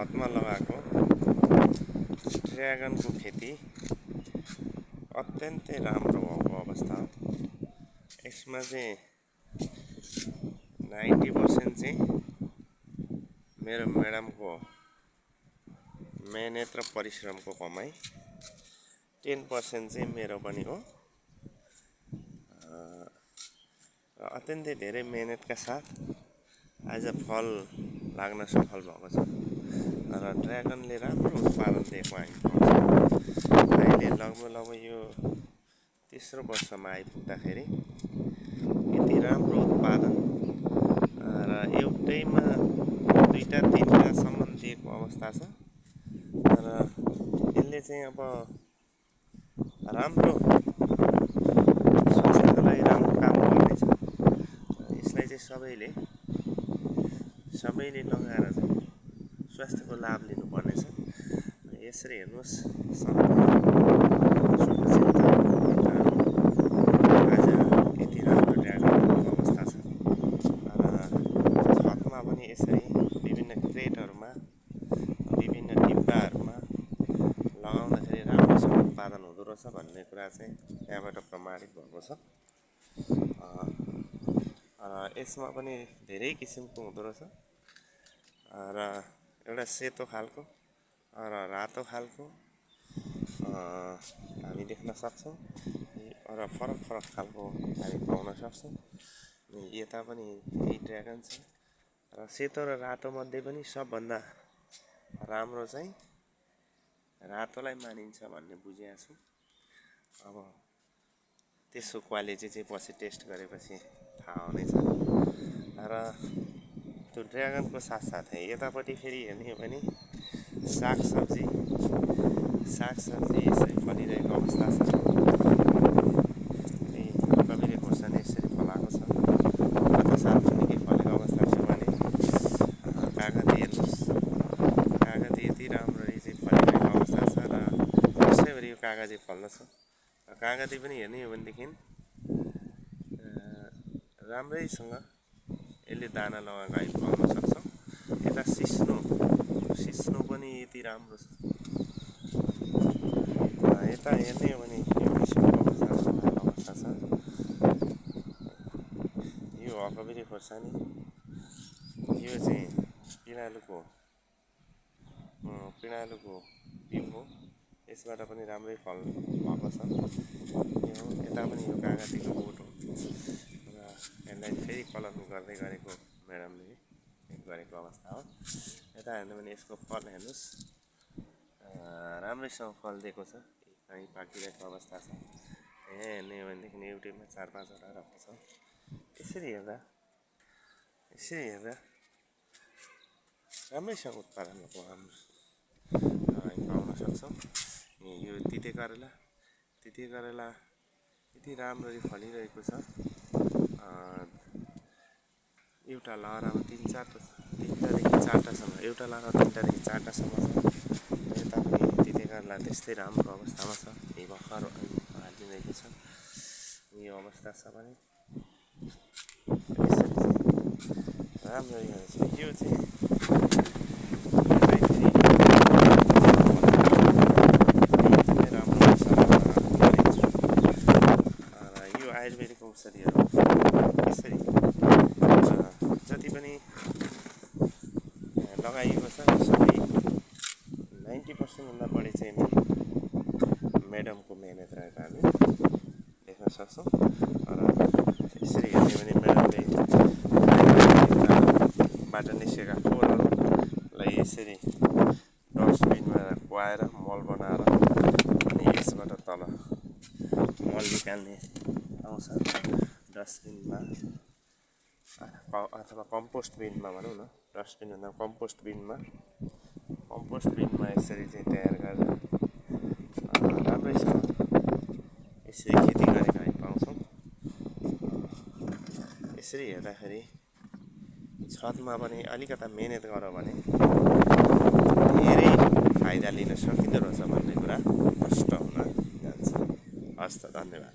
छतमा लगाएको ड्र्यागनको खेती अत्यन्तै राम्रो भएको अवस्था हो। यसमा चाहिँ 90% चाहिँ मेरो म्याडमको मेहनत र परिश्रमको कमाई, 10% चाहिँ मेरो पनि हो। अत्यन्तै धेरै मेहनतका साथ आज फल लाग्न सफल भएको छ र ड्र्यागनले राम्रो उत्पादन दिएको हामी पाउँछौँ। अहिले लगभग यो तेस्रो वर्षमा आइपुग्दाखेरि यति राम्रो उत्पादन र एउटैमा 2-3टासम्म दिएको अवस्था छ र यसले चाहिँ अब राम्रो स्वास्थ्यको लागि राम्रो काम गर्नेछ। यसलाई चाहिँ सबैले लगाएर चाहिँ स्वास्थ्यको लाभ लिनुपर्नेछ। यसरी हेर्नुहोस्, आज यति राम्रो ड्र्यागनको अवस्था छ र छतमा पनि यसरी विभिन्न क्रेटहरूमा, विभिन्न डिब्बाहरूमा लगाउँदाखेरि राम्रोसँग उत्पादन हुँदो रहेछ भन्ने कुरा चाहिँ यहाँबाट प्रमाणित भएको छ। यसमा पनि धेरै किसिमको हुँदो रहेछ र एउटा सेतो खालको र रातो खालको हामी देख्न सक्छौँ र फरक खालको हामी पाउन सक्छौँ। यता पनि यही ड्र्यागन छ र सेतो र रातो मध्ये पनि सबभन्दा राम्रो चाहिँ रातोलाई मानिन्छ भन्ने बुझेको छु। अब त्यसको क्वालिटी चाहिँ पछि टेस्ट गरेपछि थाहा हुनेछ। र त्यो ड्र्यागनको साथसाथै यतापट्टि फेरि हेर्ने हो भने सागसब्जी यसरी फलिरहेको अवस्था छ। कविले खोर्सानी यसरी फलाएको छ। गत साल पनि के फलेको अवस्था छ भने कागती हेर्नुहोस्, कागती यति राम्ररी चाहिँ फलिरहेको अवस्था छ र वर्षैभरि यो कागती फल्दछ। कागती पनि हेर्ने हो भनेदेखि राम्रैसँग यसले दाना लगाएको हामी पाउन सक्छौँ। यता सिस्नो पनि यति राम्रो छ। यता हेर्ने हो भने यो किसिमको अवस्था छ। यो हकबेरी खोर्सानी, यो चाहिँ पिँडालुको बिउ हो। यसबाट पनि राम्रै फल भएको छ। यता पनि यो कागतीको बोट हो र यसलाई फेरि कलम गर्दै गरेको म्याडमले गरेको अवस्था हो। यता हेर्नु भने यसको फल हेर्नुहोस्, राम्रैसँग फल दिएको छ। कहीँ पाकिरहेको अवस्था छ। हेर्ने हो भनेदेखि एउटैमा 4-5वटा रहेको छ। यसरी हेर्दा राम्रैसँग उत्पादन भएको हामी पाउन सक्छौँ। यो तिते करेला यति राम्ररी फलिरहेको छ। एउटा लहरामा 3-4टादेखि 4टासम्म, एउटा लहरा 3टादेखि 4टासम्म छ। यता पनि तिते करेला त्यस्तै राम्रो अवस्थामा छ। यही भर्खर हालिरहेको छ। यो अवस्था छ भने राम्ररी छ। यो चाहिँ आयुर्वेदिक औषधिहरू यसरी जति पनि लगाइएको छ सबै 90% भन्दा बढी चाहिँ म्याडमको मेहनत रहेको हामी देख्न सक्छौँ। र यसरी हेर्ने भने म्याडमले बाट निस्केका फोहोरहरूलाई यसरी डस्टबिनमा कुहाएर मल बनाएर अनि यसबाट तल मल निकाल्ने आउँछ डस्टबिनमा अथवा कम्पोस्ट बिनमा भनौँ न। डस्टबिन भन्दा कम्पोस्ट बिनमा यसरी चाहिँ तयार गरेर राम्रैसँग यसरी खेती गरेको हामी पाउँछौँ। यसरी हेर्दाखेरि छतमा पनि अलिकता मेहनत गऱ्यो भने धेरै फाइदा लिन सकिँदो रहेछ भन्ने कुरा स्पष्ट हुन जान्छ। हस् त, धन्यवाद।